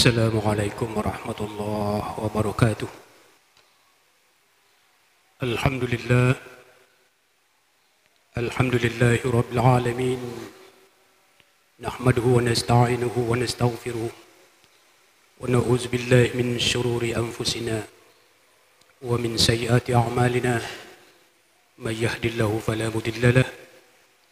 Assalamualaikum warahmatullahi wabarakatuh. Alhamdulillah. Alhamdulillahi rabbil alamin. Nahmaduhu wa nasta'inuhu wa nastaghfiruh. Wa na'udzu billahi min shururi anfusina wa min sayyiati a'malina. May yahdihillahu fala mudilla lahu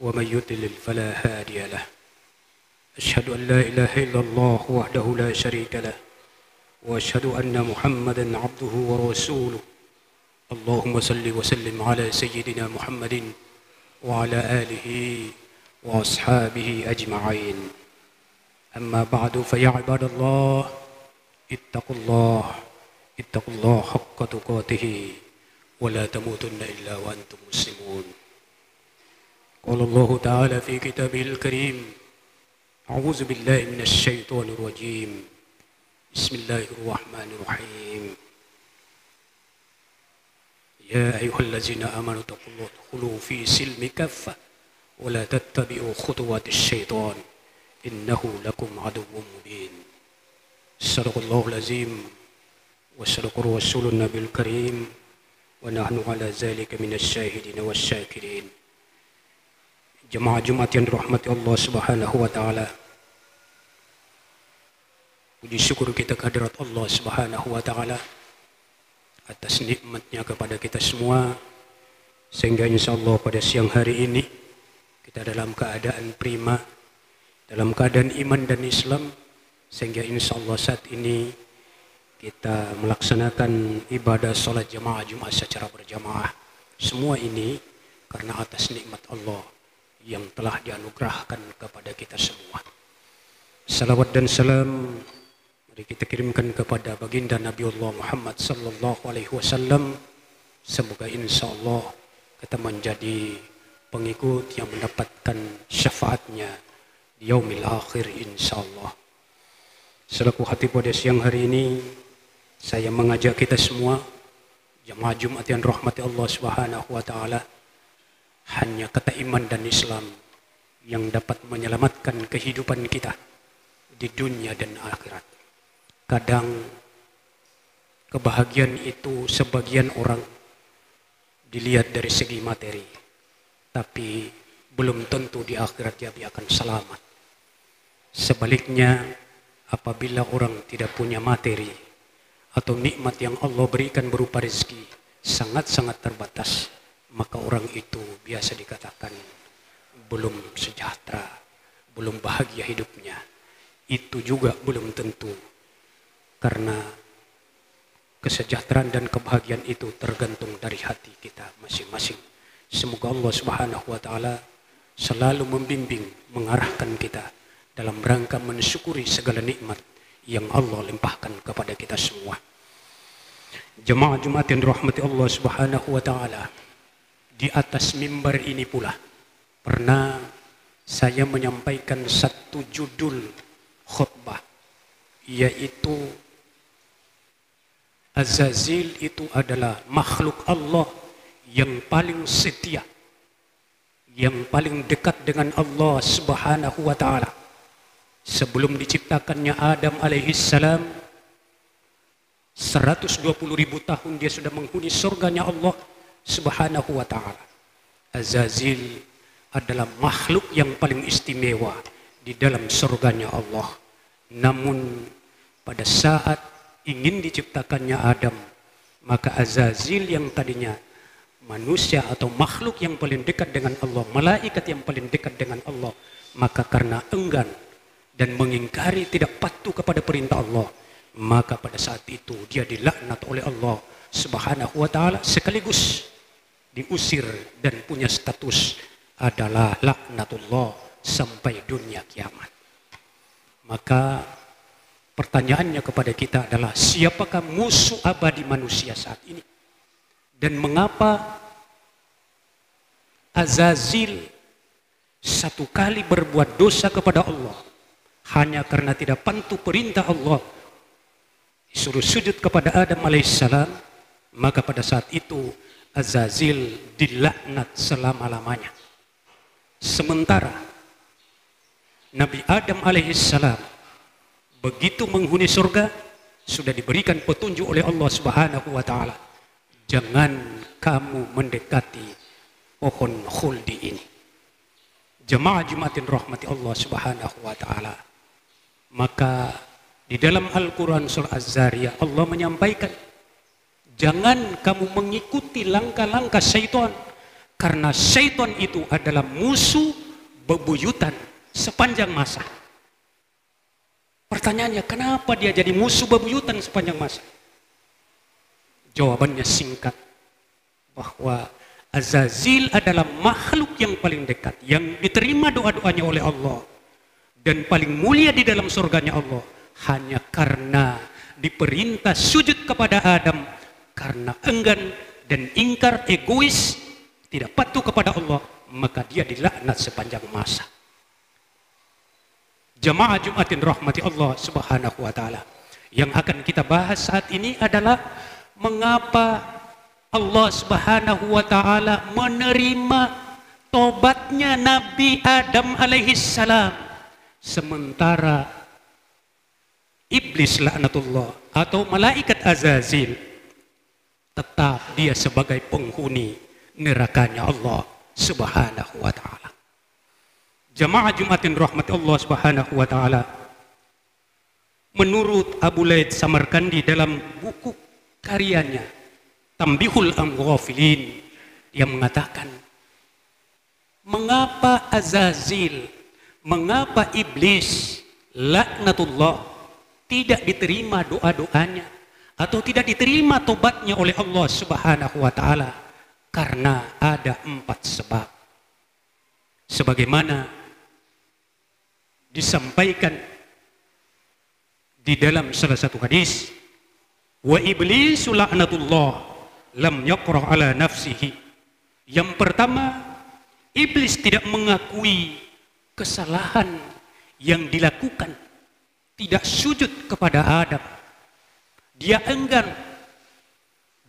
wa may yudlil fala hadiya lahu. أشهد أن لا إله إلا الله وحده لا شريك له وأشهد أن محمدا عبده ورسوله اللهم صل وسلم على سيدنا محمد وعلى آله وأصحابه أجمعين أما بعد فيا عباد الله اتقوا الله حق تقاته ولا تموتن إلا وأنتم مسلمون. قال الله تعالى في كتابه الكريم أعوذ بالله من الشيطان الرجيم بسم الله الرحمن الرحيم يا أيها الذين آمنوا اتقوا الله ادخلوا في سلم كافة ولا تتبعوا خطوات الشيطان إنه لكم عدو مبين. صدق الله العظيم وصدق رسول النبي الكريم ونحن على ذلك من الشاهدين والشاكرين. Jemaah Jumat yang dirahmati Allah Subhanahu wa taala. Puji syukur kita kehadirat Allah Subhanahu wa taala atas nikmatnya kepada kita semua sehingga insyaallah pada siang hari ini kita dalam keadaan prima, dalam keadaan iman dan Islam, sehingga insyaallah saat ini kita melaksanakan ibadah salat jamaah Jumat secara berjamaah. Semua ini karena atas nikmat Allah yang telah dianugerahkan kepada kita semua. Salawat dan salam mari kita kirimkan kepada baginda Nabiullah Muhammad sallallahu alaihi wasallam. Semoga insyaallah kita menjadi pengikut yang mendapatkan syafaatnya di yaumil akhir insyaallah. Selaku khatib pada siang hari ini, saya mengajak kita semua jamaah Jumat yang rahmati Allah Subhanahu wa taala, hanya kata iman dan Islam yang dapat menyelamatkan kehidupan kita di dunia dan akhirat. Kadang kebahagiaan itu sebagian orang dilihat dari segi materi, tapi belum tentu di akhirat dia akan selamat. Sebaliknya, apabila orang tidak punya materi atau nikmat yang Allah berikan berupa rezeki sangat-sangat terbatas, maka orang itu biasa dikatakan belum sejahtera, belum bahagia hidupnya. Itu juga belum tentu, karena kesejahteraan dan kebahagiaan itu tergantung dari hati kita masing-masing. Semoga Allah Subhanahu wa taala selalu membimbing, mengarahkan kita dalam rangka mensyukuri segala nikmat yang Allah limpahkan kepada kita semua. Jemaah Jumat yang dirahmati Allah Subhanahu wa taala, di atas mimbar ini pula pernah saya menyampaikan satu judul khutbah, yaitu Azazil itu adalah makhluk Allah yang paling setia, yang paling dekat dengan Allah Subhanahu wa taala. Sebelum diciptakannya Adam alaihissalam, 120.000 tahun dia sudah menghuni surganya Allah Subhanahu wa ta'ala. Azazil adalah makhluk yang paling istimewa di dalam surganya Allah. Namun pada saat ingin diciptakannya Adam, maka Azazil yang tadinya manusia atau makhluk yang paling dekat dengan Allah, malaikat yang paling dekat dengan Allah, maka karena enggan dan mengingkari tidak patuh kepada perintah Allah, maka pada saat itu dia dilaknat oleh Allah Subhanahu wa ta'ala, sekaligus diusir dan punya status adalah laknatullah sampai dunia kiamat. Maka pertanyaannya kepada kita adalah, siapakah musuh abadi manusia saat ini? Dan mengapa Azazil satu kali berbuat dosa kepada Allah hanya karena tidak patuh perintah Allah, disuruh sujud kepada Adam alaihissalam, maka pada saat itu Azazil dilaknat selama-lamanya. Sementara Nabi Adam alaihissalam begitu menghuni surga sudah diberikan petunjuk oleh Allah Subhanahu wa taala. Jangan kamu mendekati pohon khuldi ini. Jemaah Jumatin rahmati Allah Subhanahu wa taala. Maka di dalam Al-Qur'an surah Az-Zariyah Allah menyampaikan, jangan kamu mengikuti langkah-langkah syaitan, karena syaitan itu adalah musuh bebuyutan sepanjang masa. Pertanyaannya, kenapa dia jadi musuh bebuyutan sepanjang masa? Jawabannya singkat, bahwa Azazil adalah makhluk yang paling dekat, yang diterima doa-doanya oleh Allah, dan paling mulia di dalam surganya Allah, hanya karena diperintah sujud kepada Adam, karena enggan dan ingkar, egois, tidak patuh kepada Allah, maka dia dilaknat sepanjang masa. Jemaah Jumatin rahmati Allah Subhanahu wa taala. Yang akan kita bahas saat ini adalah mengapa Allah Subhanahu wa taala menerima tobatnya Nabi Adam alaihi salam, sementara iblis laknatullah atau malaikat Azazil tetap dia sebagai penghuni nerakanya Allah Subhanahu wa taala. Jamaah Jumatin rahmati Allah Subhanahu wa taala, menurut Abu Laid Samarkandi dalam buku karyanya Tambihul Amghafilin, dia mengatakan, mengapa Azazil, mengapa iblis laknatullah tidak diterima doa-doanya atau tidak diterima tobatnya oleh Allah Subhanahu wa taala? Karena ada 4 sebab. Sebagaimana disampaikan di dalam salah satu hadis, wa iblisu laknatullah lam yaqra ala nafsihi. Yang pertama, iblis tidak mengakui kesalahan yang dilakukan, tidak sujud kepada Adam. Dia enggan,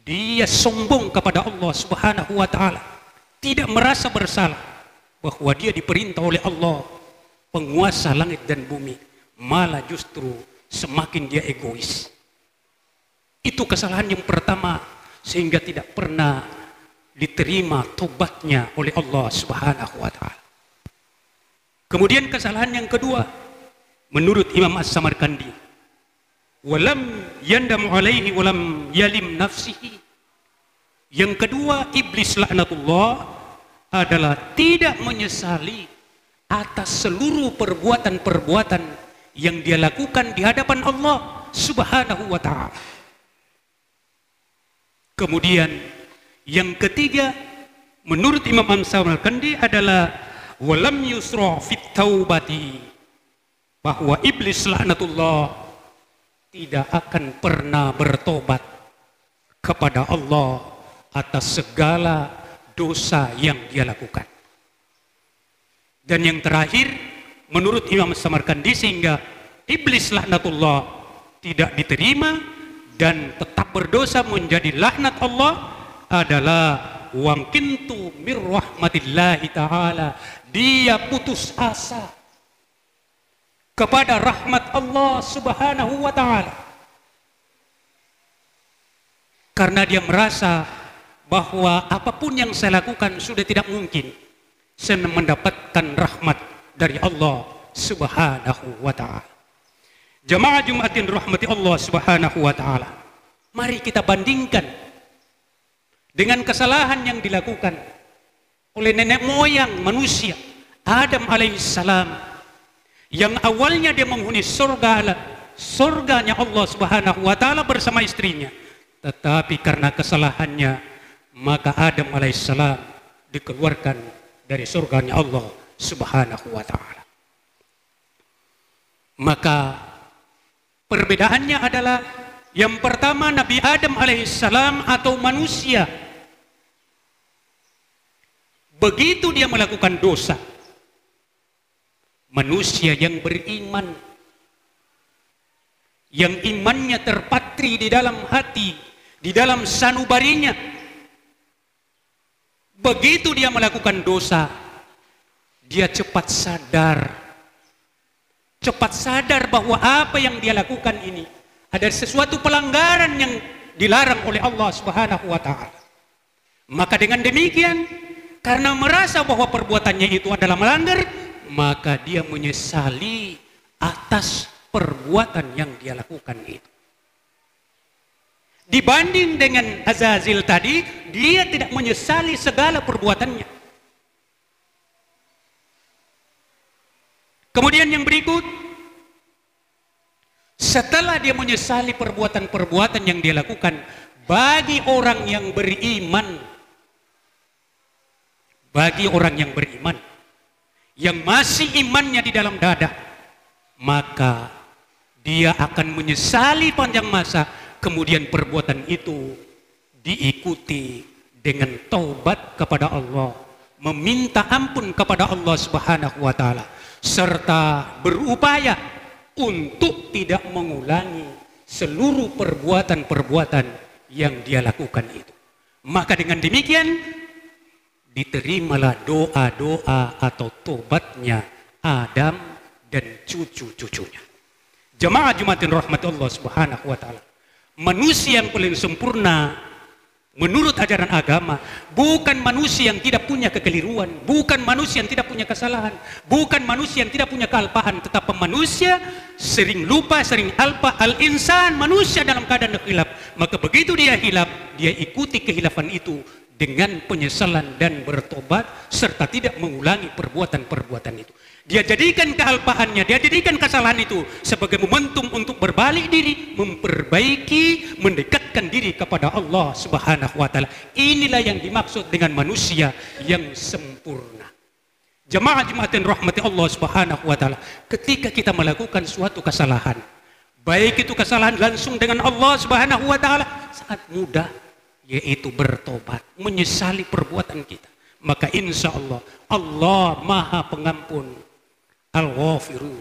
dia sombong kepada Allah Subhanahu wa taala, tidak merasa bersalah bahwa dia diperintah oleh Allah, penguasa langit dan bumi, malah justru semakin dia egois. Itu kesalahan yang pertama, sehingga tidak pernah diterima tobatnya oleh Allah Subhanahu wa taala. Kemudian kesalahan yang kedua, menurut Imam As-Samarkandi, walam yandamu alaihi walam yalim nafsihi. Yang kedua, iblis laknatullah adalah tidak menyesali atas seluruh perbuatan-perbuatan yang dia lakukan di hadapan Allah Subhanahu wa taala. Kemudian yang ketiga, menurut Imam As-Samarkandi adalah walam yusra fit taubati, bahwa iblis laknatullah tidak akan pernah bertobat kepada Allah atas segala dosa yang dia lakukan. Dan yang terakhir, menurut Imam Samarkandi, sehingga iblis laknatullah tidak diterima dan tetap berdosa menjadi laknat Allah, adalah wangkintu mir rahmatillahi ta'ala, dia putus asa kepada rahmat Allah Subhanahu wa ta'ala, karena dia merasa bahwa apapun yang saya lakukan sudah tidak mungkin saya mendapatkan rahmat dari Allah Subhanahu wa ta'ala. Jamaah Jumatin rahmati Allah Subhanahu wa ta'ala, mari kita bandingkan dengan kesalahan yang dilakukan oleh nenek moyang manusia Adam alaihissalam, yang awalnya dia menghuni surganya Allah Subhanahu wa ta'ala bersama istrinya, tetapi karena kesalahannya maka Adam alaihissalam dikeluarkan dari surganya Allah Subhanahu wa ta'ala. Maka perbedaannya adalah, yang pertama, Nabi Adam alaihissalam atau manusia, begitu dia melakukan dosa, manusia yang beriman, yang imannya terpatri di dalam hati, di dalam sanubarinya, begitu dia melakukan dosa, dia cepat sadar cepat sadar bahwa apa yang dia lakukan ini ada sesuatu pelanggaran yang dilarang oleh Allah Subhanahu wa taala. Maka dengan demikian, karena merasa bahwa perbuatannya itu adalah melanggar, maka dia menyesali atas perbuatan yang dia lakukan itu. Dibanding dengan Azazil tadi, dia tidak menyesali segala perbuatannya. Kemudian yang berikut, setelah dia menyesali perbuatan-perbuatan yang dia lakukan, bagi orang yang beriman, yang masih imannya di dalam dada, maka dia akan menyesali panjang masa. Kemudian perbuatan itu diikuti dengan taubat kepada Allah, meminta ampun kepada Allah Subhanahu wa taala, serta berupaya untuk tidak mengulangi seluruh perbuatan-perbuatan yang dia lakukan itu. Maka dengan demikian diterimalah doa-doa atau tobatnya Adam dan cucu-cucunya. Jemaah Jumatin rahmat Allah Subhanahu wa taala, manusia yang paling sempurna menurut ajaran agama bukan manusia yang tidak punya kekeliruan, bukan manusia yang tidak punya kesalahan, bukan manusia yang tidak punya kealpaan, tetapi manusia sering lupa, sering alpa. Al-insan, manusia dalam keadaan khilaf. Maka begitu dia hilaf, dia ikuti kehilafan itu dengan penyesalan dan bertobat serta tidak mengulangi perbuatan-perbuatan itu. Dia jadikan kealpaannya, dia jadikan kesalahan itu sebagai momentum untuk berbalik diri, memperbaiki, mendekatkan diri kepada Allah Subhanahu wa taala. Inilah yang dimaksud dengan manusia yang sempurna. Jemaah jemaatin rahmati Allah Subhanahu wa taala, ketika kita melakukan suatu kesalahan, baik itu kesalahan langsung dengan Allah Subhanahu wa taala, sangat mudah, yaitu bertobat, menyesali perbuatan kita. Maka insya Allah, Allah Maha Pengampun, Al-Ghafiru,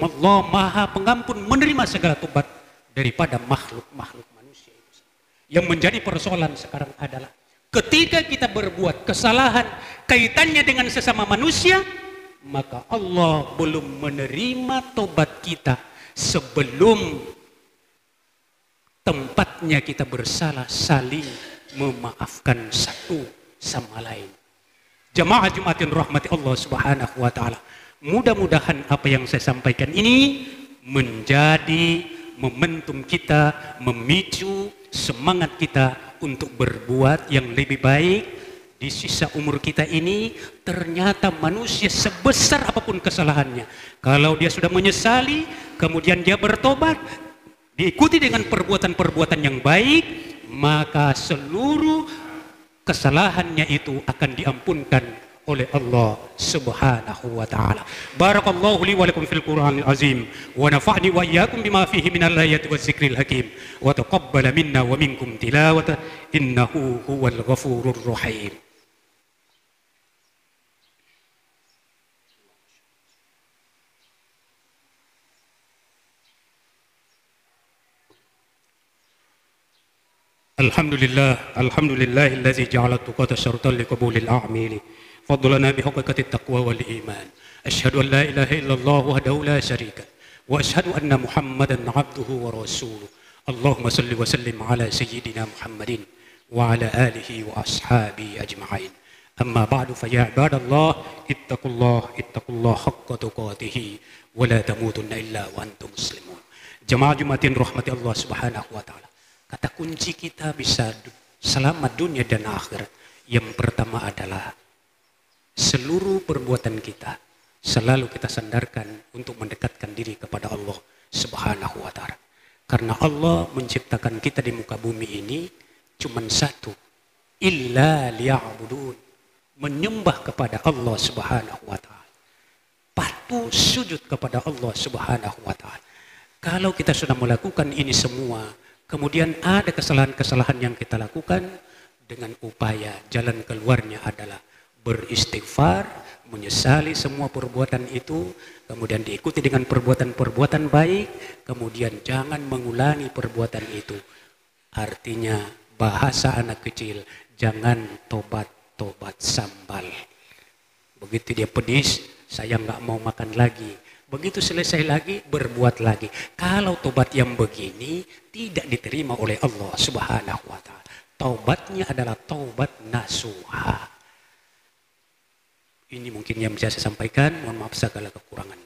Allah Maha Pengampun, menerima segala tobat daripada makhluk-makhluk manusia itu. Yang menjadi persoalan sekarang adalah ketika kita berbuat kesalahan kaitannya dengan sesama manusia, maka Allah belum menerima tobat kita sebelum tempatnya kita bersalah saling memaafkan satu sama lain. Jemaah Jumatin rahmati Allah Subhanahu wa taala, mudah-mudahan apa yang saya sampaikan ini menjadi momentum kita, memicu semangat kita untuk berbuat yang lebih baik di sisa umur kita ini. Ternyata manusia sebesar apapun kesalahannya, kalau dia sudah menyesali, kemudian dia bertobat, diikuti dengan perbuatan-perbuatan yang baik, maka seluruh kesalahannya itu akan diampunkan oleh Allah Subhanahu wa taala. Barakallahu li wa lakum fil Qur'anil azim wa nafa'ni wa iyyakum bima fihi minal ayati waz zikril hakim wa taqabbala minna wa minkum tilawata innahu huwal ghafurur rahim. Alhamdulillahilladzi ja'ala tuqata syartan liqabulil a'mali fadlana bihaqiqatit taqwa wal iman. Asyhadu an la ilaha illallah wahdahu la syarika wa asyhadu anna Muhammadan 'abduhu wa rasuluh. Allahumma shalli wa sallim ala sayyidina Muhammadin wa ala alihi wa ashabihi ajma'in. Amma ba'du, fa ya ibadallah ittaqullah haqqa tuqatih wa la tamutunna illa wa antum muslimun. Jemaah Jumatin rahmati Allah Subhanahu wa taala, kata kunci kita bisa selamat dunia dan akhirat, yang pertama adalah seluruh perbuatan kita selalu kita sandarkan untuk mendekatkan diri kepada Allah Subhanahu wa taala. Karena Allah menciptakan kita di muka bumi ini cuma satu, illa liya'budun, menyembah kepada Allah Subhanahu wa taala, patuh sujud kepada Allah Subhanahu wa taala. Kalau kita sudah melakukan ini semua, kemudian ada kesalahan-kesalahan yang kita lakukan, dengan upaya jalan keluarnya adalah beristighfar, menyesali semua perbuatan itu, kemudian diikuti dengan perbuatan-perbuatan baik, kemudian jangan mengulangi perbuatan itu. Artinya bahasa anak kecil, jangan tobat-tobat sambal. Begitu dia pedis, saya nggak mau makan lagi. Begitu selesai lagi, berbuat lagi. Kalau tobat yang begini tidak diterima oleh Allah Subhanahu wa Ta'ala. Taubatnya adalah taubat nasuha. Ini mungkin yang bisa saya sampaikan. Mohon maaf segala kekurangan.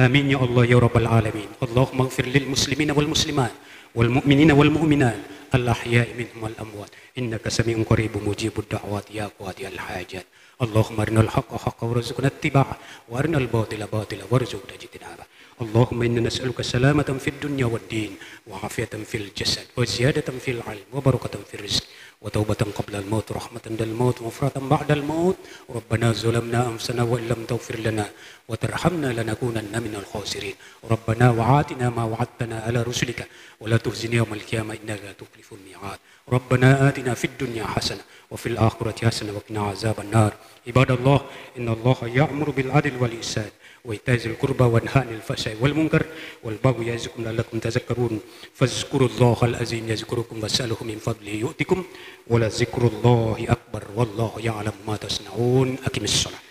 Amin ya Allah ya Rabbal Alamin. Allahumma ighfir lil muslimina wal muslimat wal mu'minina wal mu'minat al-ahya'i minhum wal amwat. Innaka sami'un qaribun mujibud da'wat ya qadiyal hajat. Allahumma arinal haqqa haqqan warzuqna ittiba'ah wa arinal batila batila warzuqna ijtinabah. Allahumma inna nas'aluka salamatan fid dunya wad din wa afiyatan fil jasad wa ziyadatan fil ilm wa barakatan fil rizq wa taubatan qabla al maut rahmatan dal maut wa mafratan ba'da al maut. Rabbana zalamna anfusana wa illam taghfir lana wa tarhamna lanakunanna minal khasirin. Rabbana wa atina ma wa'adtana ala rusulika wa la tukhzina yawmal qiyamah innaka la tukhliful mi'ad. Rabbana atina fid dunya hasanah wa fil akhirati hasanah wa qina azaban nar. Ibadallah, innallaha ya'muru bil 'adli wal ihsan وإيتاء ذي القربى وينهى عن الفحشاء والمنكر والبغي يعظكم لعلكم تذكرون فاذكروا الله العظيم يذكركم واسألوه من فضله يؤتكم ولذكر الله أكبر والله يعلم ما تصنعون. أقم الصلاة.